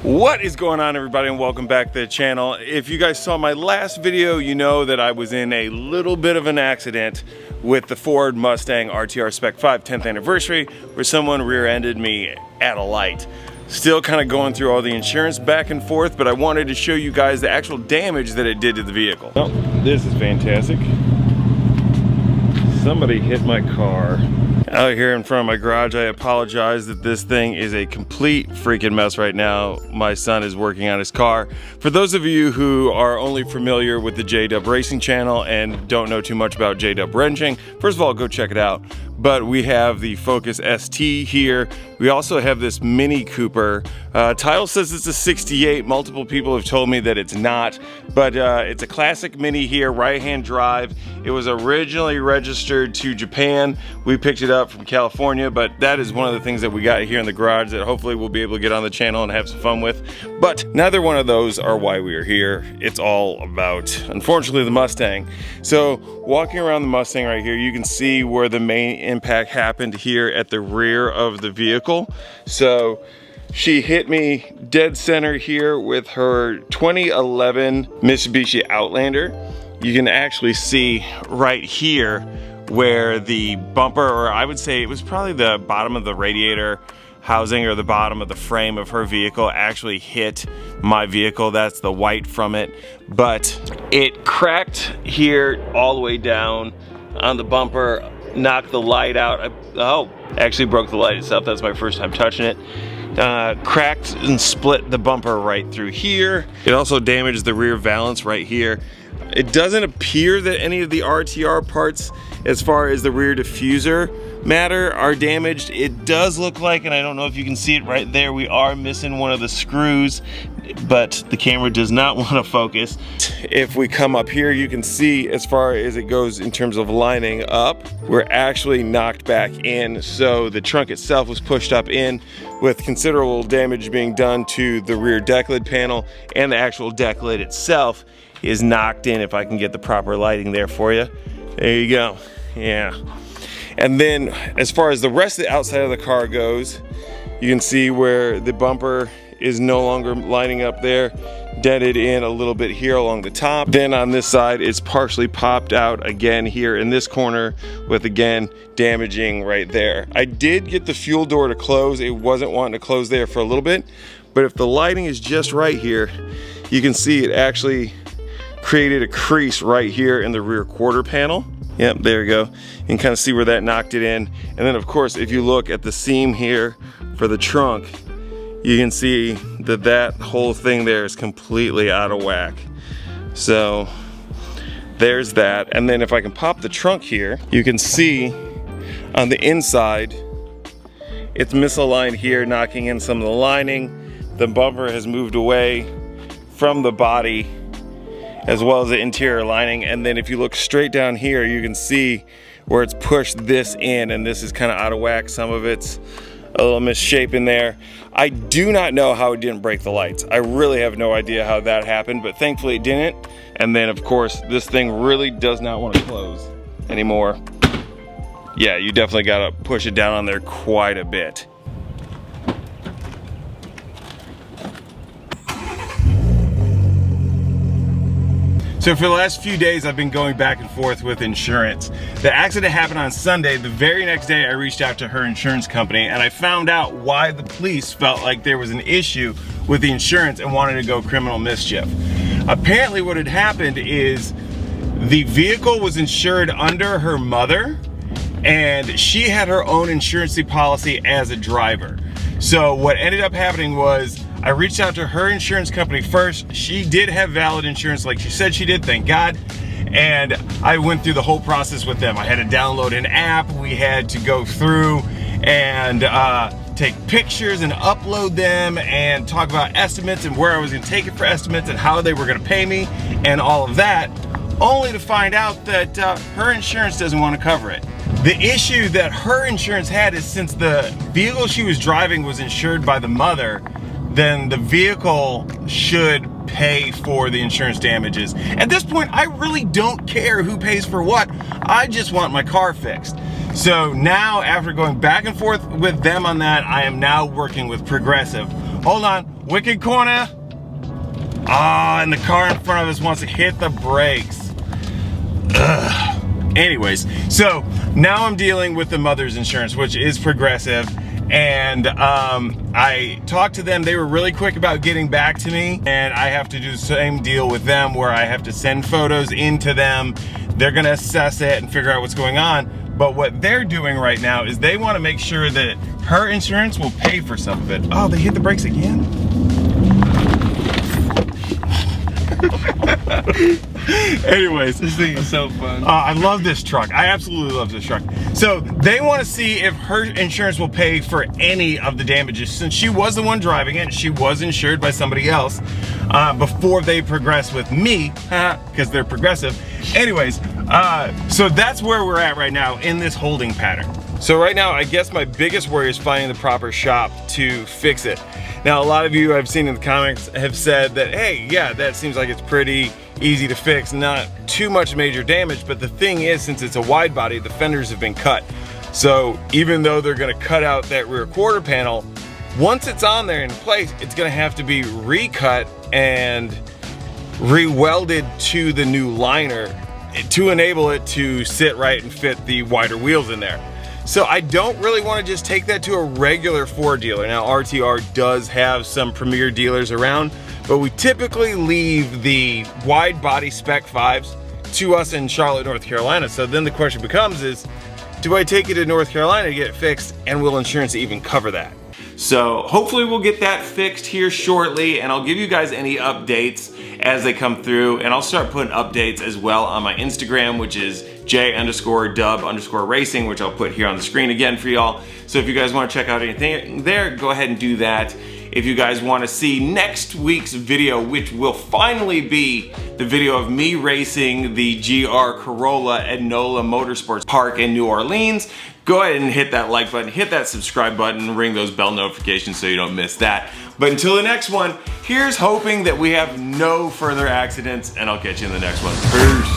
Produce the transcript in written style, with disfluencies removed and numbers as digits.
What is going on, everybody, and welcome back to the channel. If you guys saw my last video, you know that I was in a little bit of an accident with the Ford Mustang RTR Spec 5 10th anniversary, where someone rear-ended me at a light. Still kind of going through all the insurance back and forth, but I wanted to show you guys the actual damage that it did to the vehicle. Oh, this is fantastic. Somebody hit my car. Out here in front of my garage, I apologize that this thing is a complete freaking mess right now. My son is working on his car. For those of you who are only familiar with the J-Dub Racing channel and don't know too much about J-Dub wrenching, first of all, go check it out. But we have the Focus ST here. We also have this Mini Cooper. Title says it's a 68. Multiple people have told me that it's not, but it's a classic Mini here, right-hand drive. It was originally registered to Japan. We picked it up from California, but that is one of the things that we got here in the garage that hopefully we'll be able to get on the channel and have some fun with. But neither one of those are why we are here. It's all about, unfortunately, the Mustang. So walking around the Mustang right here, you can see where the main impact happened here at the rear of the vehicle. So she hit me dead center here with her 2011 Mitsubishi Outlander. You can actually see right here where the bumper, or I would say it was probably the bottom of the radiator housing or the bottom of the frame of her vehicle, actually hit my vehicle. That's the white from it, but it cracked here all the way down on the bumper, knocked the light out. Oh, actually broke the light itself. That's my first time touching it. Cracked and split the bumper right through here. It also damaged the rear valance right here. It doesn't appear that any of the RTR parts, as far as the rear diffuser matter, are damaged. It does look like, and I don't know if you can see it right there, we are missing one of the screws, but the camera does not want to focus. If we come up here, you can see as far as it goes in terms of lining up, we're actually knocked back in. So the trunk itself was pushed up in, with considerable damage being done to the rear deck lid panel, and the actual deck lid itself is knocked in. If I can get the proper lighting there for you. There you go. Yeah. And then as far as the rest of the outside of the car goes, you can see where the bumper is no longer lining up there, dented in a little bit here along the top. Then on this side, it's partially popped out again here in this corner, with again damaging right there. I did get the fuel door to close. It wasn't wanting to close there for a little bit, but if the lighting is just right here, you can see it actually created a crease right here in the rear quarter panel. Yep, there you go. You can kind of see where that knocked it in. And then of course, if you look at the seam here for the trunk, you can see that that whole thing there is completely out of whack. So there's that. And then if I can pop the trunk here, you can see on the inside, it's misaligned here, knocking in some of the lining. The bumper has moved away from the body, as well as the interior lining. And then if you look straight down here, you can see where it's pushed this in, and this is kind of out of whack. Some of it's a little misshapen there. I do not know how it didn't break the lights. I really have no idea how that happened, but thankfully it didn't. And then of course, this thing really does not want to close anymore. Yeah, you definitely gotta push it down on there quite a bit. So for the last few days, I've been going back and forth with insurance. The accident happened on Sunday. The very next day, I reached out to her insurance company, and I found out why the police felt like there was an issue with the insurance and wanted to go criminal mischief. Apparently what had happened is the vehicle was insured under her mother, and she had her own insurance policy as a driver. So what ended up happening was, I reached out to her insurance company first. She did have valid insurance like she said she did, thank God. And I went through the whole process with them. I had to download an app. We had to go through and take pictures and upload them and talk about estimates and where I was gonna take it for estimates and how they were gonna pay me and all of that, only to find out that her insurance doesn't want to cover it. The issue that her insurance had is, since the vehicle she was driving was insured by the mother, then the vehicle should pay for the insurance damages. At this point, I really don't care who pays for what. I just want my car fixed. So now, after going back and forth with them on that, I am now working with Progressive. Hold on, wicked corner. Ah, and the car in front of us wants to hit the brakes. Ugh. Anyways, so now I'm dealing with the mother's insurance, which is Progressive. And I talked to them. They were really quick about getting back to me, and I have to do the same deal with them where I have to send photos into them. They're gonna assess it and figure out what's going on. But what they're doing right now is they want to make sure that her insurance will pay for some of it. Oh, they hit the brakes again? Anyways, this thing is so fun. I love this truck. I absolutely love this truck. So they want to see if her insurance will pay for any of the damages, since she was the one driving it. She was insured by somebody else before they progress with me, because they're Progressive. Anyways, so that's where we're at right now in this holding pattern. So right now, I guess my biggest worry is finding the proper shop to fix it. Now, a lot of you I've seen in the comments have said that, hey, yeah, that seems like it's pretty easy to fix, not too much major damage, but the thing is, since it's a wide body, the fenders have been cut. So even though they're gonna cut out that rear quarter panel, once it's on there in place, it's gonna have to be recut and re-welded to the new liner to enable it to sit right and fit the wider wheels in there. So I don't really want to just take that to a regular Ford dealer. Now, RTR does have some premier dealers around, but we typically leave the wide body Spec 5s to us in Charlotte, North Carolina. So then the question becomes is, do I take it to North Carolina to get it fixed, and will insurance even cover that? So hopefully we'll get that fixed here shortly, and I'll give you guys any updates as they come through, and I'll start putting updates as well on my Instagram, which is j_dub_racing, which I'll put here on the screen again for y'all. So if you guys want to check out anything there, go ahead and do that. If you guys want to see next week's video, which will finally be the video of me racing the GR Corolla at NOLA Motorsports Park in New Orleans, go ahead and hit that like button, hit that subscribe button, ring those bell notifications so you don't miss that. But until the next one, here's hoping that we have no further accidents, and I'll catch you in the next one. Peace.